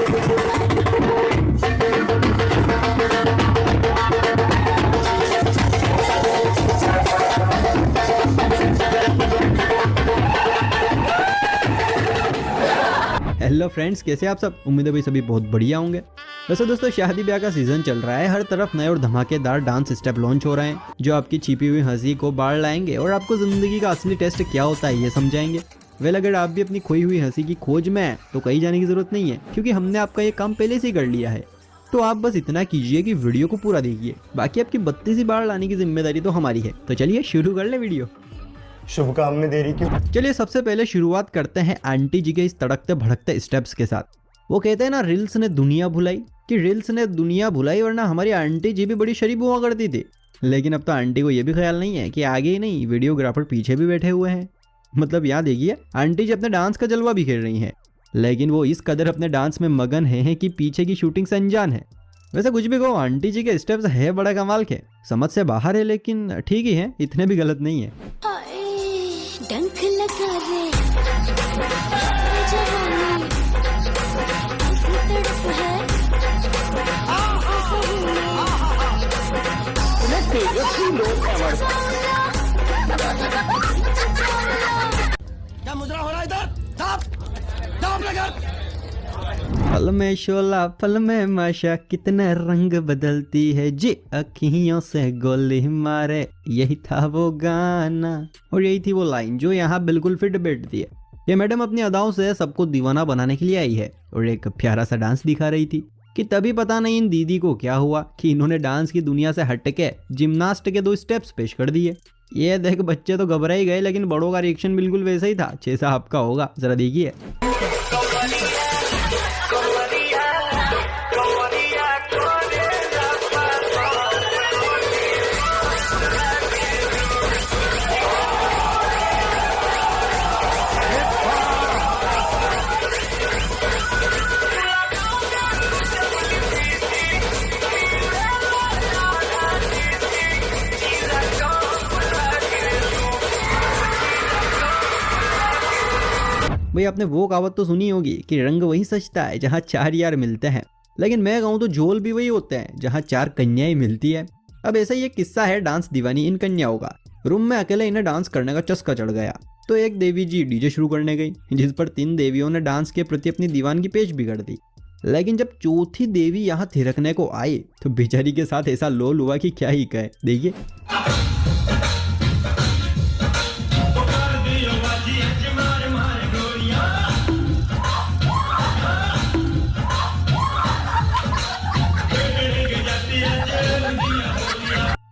Hello friends, कैसे आप सब? उम्मीद है भाई सभी बहुत बढ़िया होंगे। वैसे दोस्तों, शादी ब्याह का सीजन चल रहा है, हर तरफ नए और धमाकेदार डांस स्टेप लॉन्च हो रहे हैं जो आपकी छिपी हुई हंसी को बाहर लाएंगे और आपको जिंदगी का असली टेस्ट क्या होता है ये समझाएंगे। वेल, अगर आप भी अपनी खोई हुई हंसी की खोज में हैं तो कहीं जाने की जरूरत नहीं है, क्योंकि हमने आपका ये काम पहले से ही कर लिया है। तो आप बस इतना कीजिए कि वीडियो को पूरा देखिए, बाकी आपकी बत्ती सी बाहर लाने की जिम्मेदारी तो हमारी है। तो चलिए शुरू कर ले वीडियो। शुभ काम में देरी क्यों? चलिए सबसे पहले शुरुआत करते हैं आंटी जी के इस तड़कते भड़कते स्टेप्स के साथ। वो कहते हैं ना, रील्स ने दुनिया भुलाई, कि रील्स ने दुनिया भुलाई, वरना हमारी आंटी जी भी बड़ी शरीफ हुआ करती थी। लेकिन अब तो आंटी को ये भी ख्याल नहीं है कि आगे ही नहीं वीडियोग्राफर पीछे भी बैठे हुए हैं। मतलब यहाँ देखिए, आंटी जी अपने डांस का जलवा भी खेल रही हैं, लेकिन वो इस कदर अपने डांस में मगन है कि पीछे की शूटिंग से अनजान है। वैसे कुछ भी कहो, आंटी जी के स्टेप्स है बड़ा कमाल के, समझ से बाहर है, लेकिन ठीक ही है, इतने भी गलत नहीं है। डंक लगा रे क्या मुजरा हो रहा है इधर? दाब लगा। फल में शोला फल में माशा, कितने रंग बदलती है जी, अखियों से गोली मारे, यही था वो गाना और यही थी वो लाइन जो यहाँ बिल्कुल फिट बैठती है। ये मैडम अपनी अदाओं से सबको दीवाना बनाने के लिए आई है और एक प्यारा सा डांस दिखा रही थी कि तभी पता नहीं इन दीदी को क्या हुआ कि इन्होंने डांस की दुनिया से हटके जिम्नास्ट के 2 स्टेप्स पेश कर दिए। ये देख बच्चे तो घबरा ही गए, लेकिन बड़ों का रिएक्शन बिल्कुल वैसा ही था जैसा आपका होगा। जरा देखिए। भाई, आपने वो कहावत तो सुनी होगी कि रंग वही सजता है जहाँ 4 यार मिलते हैं, लेकिन मैं कहूँ तो झोल भी वही होते हैं जहाँ 4 कन्याएं मिलती है। अब ऐसा ही एक किस्सा है डांस दीवानी इन कन्याओं का। रूम में अकेले इन्हें डांस करने का चस्का चढ़ गया, तो एक देवी जी डीजे शुरू करने गई, जिस पर 3 देवियों ने डांस के प्रति अपनी दीवानगी पेश भी कर दी। लेकिन जब चौथी देवी यहाँ थिरकने को आई तो बेचारी के साथ ऐसा लोल हुआ कि क्या ही कहे। देखिए।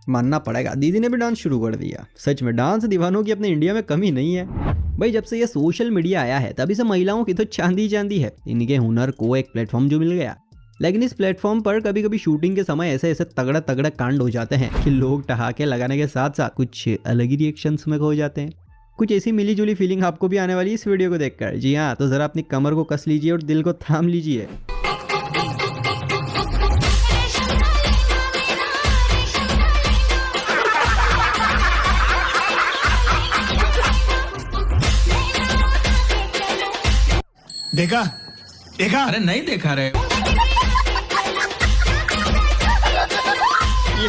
मानना पड़ेगा, दीदी ने भी डांस शुरू कर दिया। सच में डांस दीवानों की अपने इंडिया में कमी नहीं है। भाई, जब से ये सोशल मीडिया आया है तभी से महिलाओं की तो चांदी चांदी है। इनके हुनर को एक प्लेटफॉर्म जो मिल गया, लेकिन इस प्लेटफॉर्म पर कभी कभी शूटिंग के समय ऐसे ऐसे तगड़े तगड़े कांड हो जाते हैं कि लोग ठहाके लगाने के साथ साथ कुछ अलग ही रिएक्शंस में खो जाते हैं। कुछ ऐसी मिली जुली फीलिंग आपको भी आने वाली है इस वीडियो को देखकर। जी हाँ, तो जरा अपनी कमर को कस लीजिए और दिल को थाम लीजिए। देखा? अरे नहीं देखा रे। ये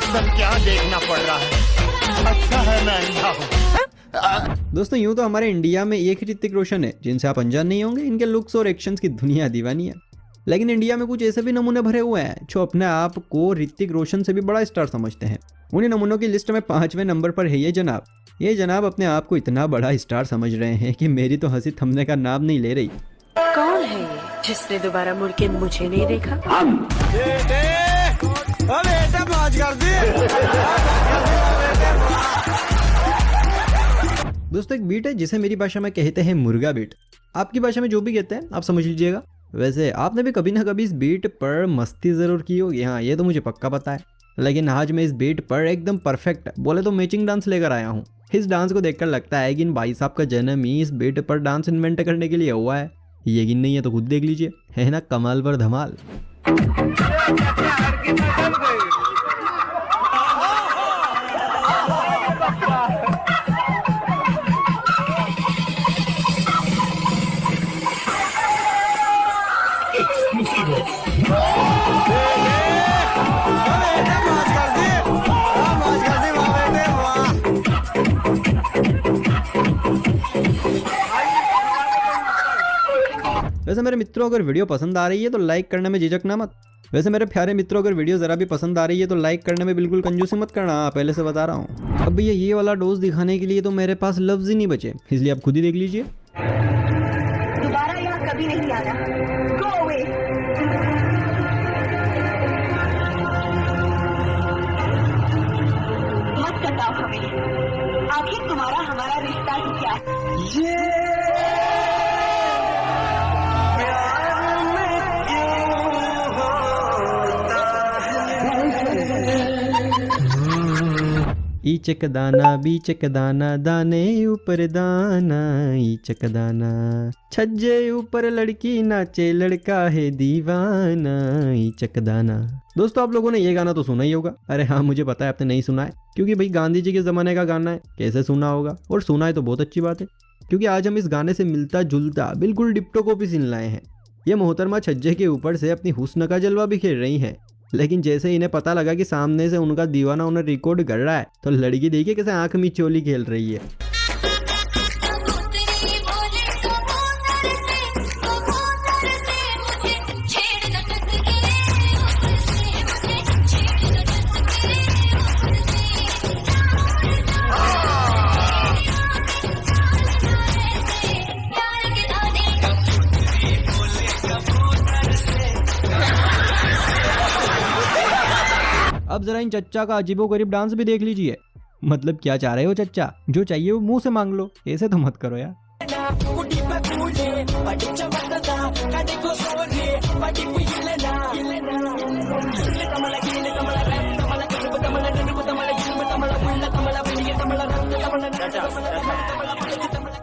सब क्या देखना पड़ रहा है? अच्छा है मैं अंधा हूँ। दोस्तों, यूं तो हमारे इंडिया में एक ही ऋतिक रोशन है जिनसे आप अनजान नहीं होंगे। इनके लुक्स और एक्शंस की दुनिया दीवानी है। लेकिन इंडिया में कुछ ऐसे भी नमूने भरे हुए हैं जो अपने आप को ऋतिक रोशन से भी बड़ा स्टार समझते हैं। उन्हीं नमूनों की लिस्ट में 5वें नंबर पर है ये जनाब। ये जनाब अपने आप को इतना बड़ा स्टार समझ रहे हैं कि मेरी तो हंसी थमने का नाम नहीं ले रही। कौन है ये जिसने दोबारा मुड़ के मुझे नहीं देखा? दोस्तों, एक बीट है जिसे मेरी भाषा में कहते हैं मुर्गा बीट। आपकी भाषा में जो भी कहते हैं आप समझ लीजिएगा। वैसे आपने भी कभी ना कभी इस बीट पर मस्ती जरूर की होगी, हाँ ये तो मुझे पक्का पता है। लेकिन आज मैं इस बीट पर एकदम परफेक्ट बोले तो मैचिंग डांस लेकर आया हूँ। इस डांस को देखकर लगता है कि इन भाई साहब का जन्म ही इस बीट पर डांस इन्वेंट करने के लिए हुआ है। यकीन नहीं है तो खुद देख लीजिए, है ना कमाल पर धमाल। वैसे मेरे मित्रों, अगर वीडियो पसंद आ रही है तो लाइक करने में झिझकना मत। वैसे मेरे प्यारे मित्रों, अगर वीडियो जरा भी पसंद आ रही है तो लाइक करने में बिल्कुल कंजूसी मत करना, पहले से बता रहा हूँ। अब भैया ये वाला डोज दिखाने के लिए तो मेरे पास लफ्ज ही नहीं बचे, इसलिए आप खुद ही देख लीजिए। दोबारा यहाँ कभी नहीं आना। Go away. मत सताओ हमें। आखिर तुम्हारा हमारा रिश्ता ही क्या है? ईचक दाना बीचक दाना, दाने ऊपर दाना, ईचक दाना। छज्जे ऊपर लड़की नाचे, लड़का है दीवाना, ईचक दाना। दोस्तों, आप लोगों ने ये गाना तो सुना ही होगा। अरे हाँ, मुझे पता है आपने नहीं सुना है, क्योंकि भाई गांधी जी के ज़माने का गाना है, कैसे सुना होगा। और सुना है तो बहुत अच्छी बात है, क्योंकि आज हम इस गाने से मिलता जुलता बिल्कुल डिप्टो कॉपी सुन लाए हैं। ये मोहतरमा छज्जे के ऊपर से अपनी हुस्न का जलवा भी खेल रही हैं, लेकिन जैसे इन्हें पता लगा कि सामने से उनका दीवाना उन्हें रिकॉर्ड कर रहा है, तो लड़की देखिए कैसे आंख में चोली खेल रही है। अब जरा इन चच्चा का अजीबोगरीब डांस भी देख लीजिए। मतलब क्या चाह रहे हो चच्चा? जो चाहिए वो मुंह से मांग लो, ऐसे तो मत करो यार।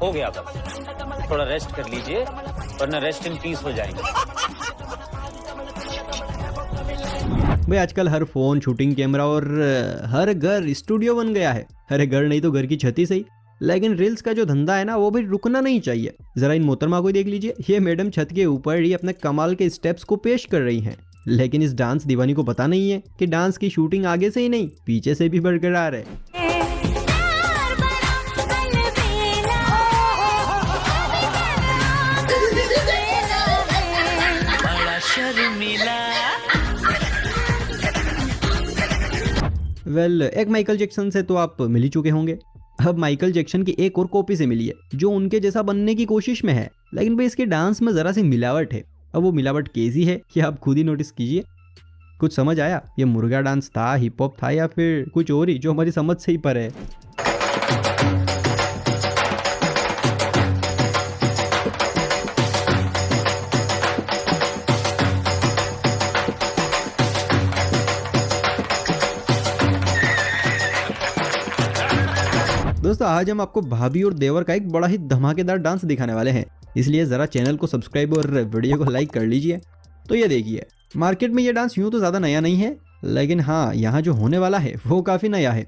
हो गया, थोड़ा रेस्ट कर लीजिए, वरना रेस्ट इन पीस हो जाएंगे। भाई आजकल हर फोन शूटिंग कैमरा और हर घर स्टूडियो बन गया है। अरे घर नहीं तो घर की छत ही सही। लेकिन रील्स का जो धंधा है ना, वो भी रुकना नहीं चाहिए। जरा इन मोहतरमा को देख लीजिए, ये मैडम छत के ऊपर ही अपने कमाल के स्टेप्स को पेश कर रही हैं। लेकिन इस डांस दीवानी को पता नहीं है कि डांस की शूटिंग आगे से ही नहीं, पीछे से भी बरकरार है। वेल, एक माइकल जैक्सन से तो आप मिल ही चुके होंगे। अब माइकल जैक्सन की एक और कॉपी से मिली है, जो उनके जैसा बनने की कोशिश में है। लेकिन भाई इसके डांस में जरा सी मिलावट है। अब वो मिलावट कैसी है कि आप खुद ही नोटिस कीजिए। कुछ समझ आया? ये मुर्गा डांस था, हिप हॉप था, या फिर कुछ और ही जो हमारी समझ से ही पर है? दोस्तों, आज हम आपको भाभी और देवर का एक बड़ा ही धमाकेदार डांस दिखाने वाले हैं, इसलिए जरा चैनल को सब्सक्राइब और वीडियो को लाइक कर लीजिए। तो ये देखिए, मार्केट में ये डांस यूं तो ज़्यादा नया नहीं है, लेकिन हाँ, यहाँ जो होने वाला है वो काफ़ी नया है।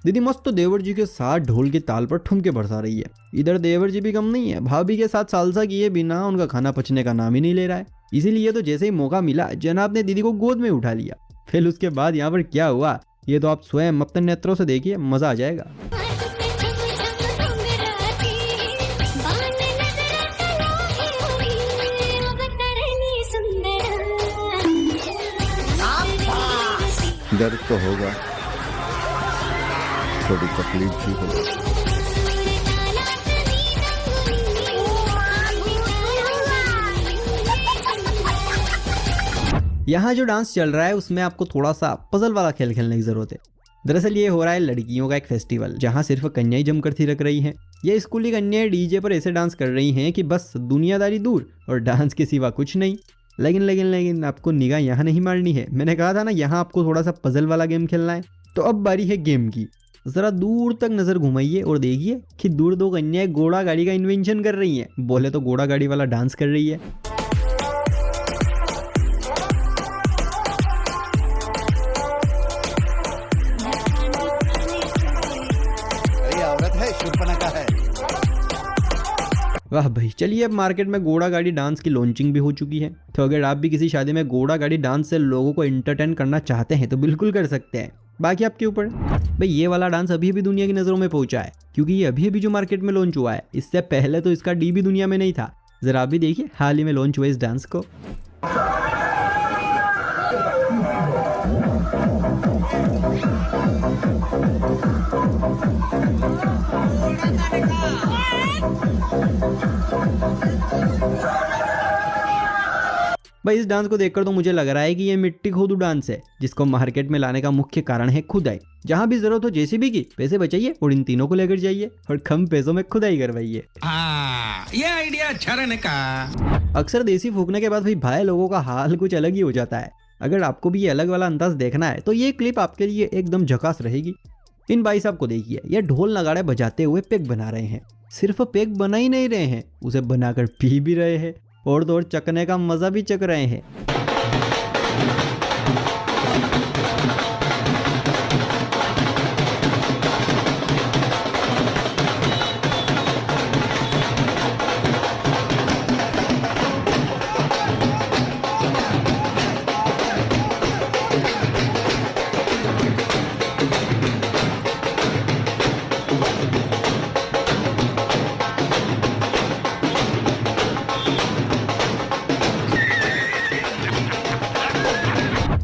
दीदी मस्त तो देवर जी के साथ ढोल के ताल पर ठुमके बरसा रही है। इधर देवर जी भी कम नहीं है, भाभी के साथ सालसा किए बिना उनका खाना पचने का नाम ही नहीं ले रहा है। इसीलिए तो जैसे ही मौका मिला, जनाब ने दीदी को गोद में उठा लिया। फिर उसके बाद यहाँ पर क्या हुआ, ये तो आप स्वयं अपने नेत्रों से देखिए, मज़ा आ जाएगा। दर्द तो होगा, थोड़ी तकलीफ भी होगी। यहाँ जो डांस चल रहा है उसमें आपको थोड़ा सा पजल वाला खेल खेलने की जरूरत है। दरअसल ये हो रहा है लड़कियों का एक फेस्टिवल, जहाँ सिर्फ कन्याएं जमकर थिरक रही हैं। ये स्कूली कन्याएं डीजे पर ऐसे डांस कर रही हैं कि बस दुनियादारी दूर और डांस के सिवा कुछ नहीं। लेकिन आपको निगाह यहाँ नहीं मारनी है। मैंने कहा था ना, यहाँ आपको थोड़ा सा पजल वाला गेम खेलना है। तो अब बारी है गेम की। जरा दूर तक नजर घुमाइए और देखिए कि दूर दो कन्याएं घोड़ा गाड़ी का इन्वेंशन कर रही हैं। बोले तो घोड़ा गाड़ी वाला डांस कर रही है। वाह भाई, चलिए अब मार्केट में घोड़ा गाड़ी डांस की लॉन्चिंग भी हो चुकी है। तो अगर आप भी किसी शादी में घोड़ा गाड़ी डांस से लोगों को एंटरटेन करना चाहते हैं तो बिल्कुल कर सकते हैं, बाकी आपके ऊपर। भाई ये वाला डांस अभी भी दुनिया की नज़रों में पहुंचा है, क्योंकि ये अभी अभी जो मार्केट में लॉन्च हुआ है, इससे पहले तो इसका डी भी दुनिया में नहीं था। जरा आप भी देखिए हाल ही में लॉन्च हुए इस डांस को। भाई इस डांस को देखकर तो मुझे लग रहा है कि ये मिट्टी खोदू डांस है, जिसको मार्केट में लाने का मुख्य कारण है खुदाई। जहां भी जरूरत हो जेसीबी की, पैसे बचाइए और इन तीनों को लेकर जाइए और कम पैसों में खुदाई करवाइए। ये आइडिया अच्छा रहने का। अक्सर देसी फूकने के बाद भाई लोगों का हाल कुछ अलग ही हो जाता है। अगर आपको भी ये अलग वाला अंदाज देखना है तो ये क्लिप आपके लिए एकदम झकास रहेगी। इन भाई साहब को देखिए, ये ढोल नगाड़े बजाते हुए पेग बना रहे हैं। सिर्फ पेग बना ही नहीं रहे हैं, उसे बनाकर पी भी रहे हैं और तो और चकने का मजा भी चक रहे हैं।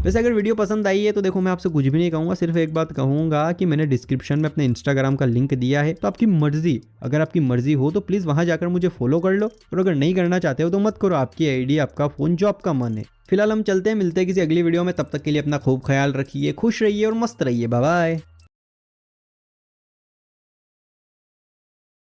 वैसे अगर वीडियो पसंद आई है तो देखो मैं आपसे कुछ भी नहीं कहूँगा, सिर्फ एक बात कहूँगा कि मैंने डिस्क्रिप्शन में अपने इंस्टाग्राम का लिंक दिया है, तो आपकी मर्जी, अगर आपकी मर्जी हो तो प्लीज़ वहाँ जाकर मुझे फॉलो कर लो, और अगर नहीं करना चाहते हो तो मत करो, आपकी आईडी आपका फ़ोन जो आपका मन है। फिलहाल हम चलते हैं, मिलते हैं किसी अगली वीडियो में, तब तक के लिए अपना खूब ख्याल रखिए, खुश रहिए और मस्त रहिए। Bye bye.